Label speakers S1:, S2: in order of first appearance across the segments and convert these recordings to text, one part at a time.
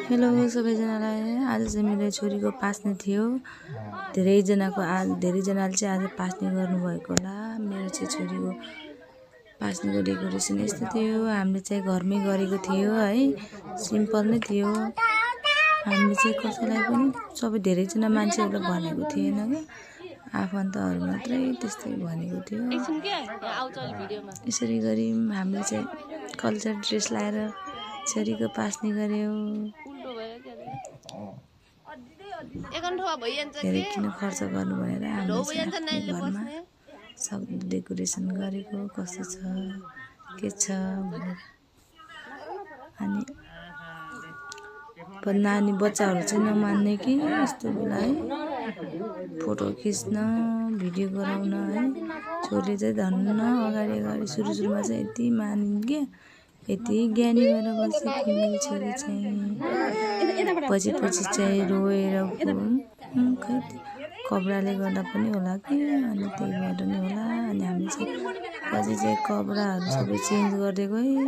S1: Hello सबैजनालाई। आज चाहिँ मेरो छोरीको पास्ने थियो। धेरैजनाले चाहिँ आज पास्ने गर्नुभएको होला। मेरो चाहिँ छोरीको पास्नेको डेकोरेसन यस्तो थियो। हामीले चाहिँ घरमै गरेको थियो है, सिम्पल नै थियो। हामीले चाहिँ कसैलाई पनि सबै धेरैजना मान्छेहरूलाई भनेको थिएन क्या, आफन्तहरू मात्रै त्यस्तै भनेको थियो। यसरी गरी हामीले चाहिँ कल्चर ड्रेस लाएर छोरीको पास्ने गर्यो। धेरै किन खर्च गर्नु भनेर हामीले घरमा सब डेकोरेसन गरेको कस्तो छ के छ भनेर। अनि नानी बच्चाहरू चाहिँ नमान्ने कि यस्तो बेला है, फोटो खिच्न भिडियो गराउन है। छोरीले चाहिँ धन्न अगाडि सुरुमा चाहिँ यति मानिन् क्या, यति ज्ञानी भएर बसेको मेरो छोरी चाहिँ। पछि चाहिँ रोएर खै कपडाले गर्दा पनि होला कि, अनि त्यही भएर नि होला। अनि हामी चाहिँ पछि चाहिँ कपडाहरू सबै चेन्ज गरिदिएको है।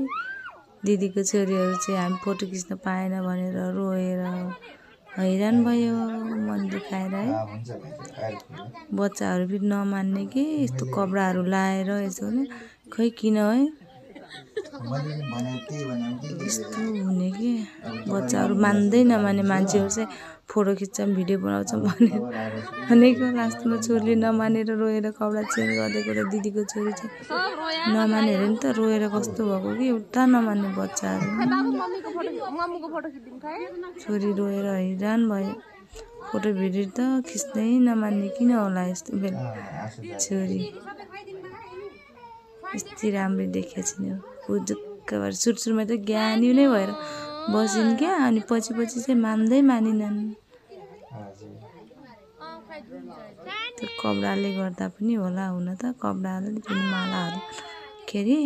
S1: दिदीको छोरीहरू चाहिँ हामी फोटो खिच्न पाएन भनेर रोएर हैरान भयो, मन दुखाएर है। बच्चाहरू फेरि नमान्ने कि यस्तो कपडाहरू लाएर यसो खै किन है त्यस्तो हुने कि। बच्चाहरू मान्दै नमाने मान्छेहरू चाहिँ फोटो खिच्छौँ भिडियो बनाउँछौँ भनेको लास्टमा छोरीले नमानेर रोएर कपडा चेन्ज गरिदिएको र दिदीको छोरी चाहिँ नमानेर नि त रोएर कस्तो भएको कि एउटा नमान्ने बच्चाहरू। छोरी रोएर हैरान भयो। फोटो भिडियो त खिच्नै नमान्ने किन होला यस्तो बेला। छोरी यति राम्रो देखेको छैन, पुजुक्क भएर सुरुमा त ज्ञानी नै भएर बसिन् क्या। अनि पछि चाहिँ मान्दै मानिनन्। त्यो कपडाले गर्दा पनि होला, हुन त कपडाले पनि मालाहरू के अरे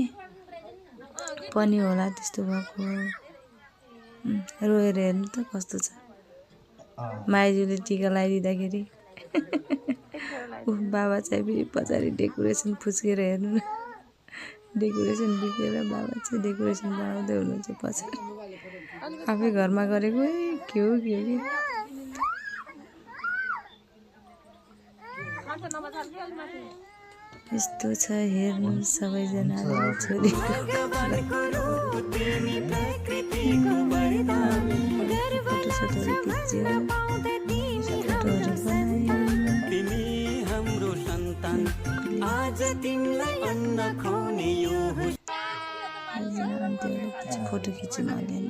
S1: पनि होला त्यस्तो भएको। रोएर हेर्नु त कस्तो छ। माइजूले टिका लगाइदिँदाखेरि बाबा चाहिँ फेरि पछाडि डेकोरेसन फुस्केर हेर्नु न, डेकोरेसन बिग्रेर बाबा चाहिँ डेकोरेसन बनाउँदै हुनुहुन्छ पछाडि। आफै घरमा गरेको के हो कि यस्तो छ। हेर्नु सबैजनाले छोरीको फोटोसोटोहरू खिच्यो, फोटोहरू बनायो। फोटो खिच्यौँ अलिअलि।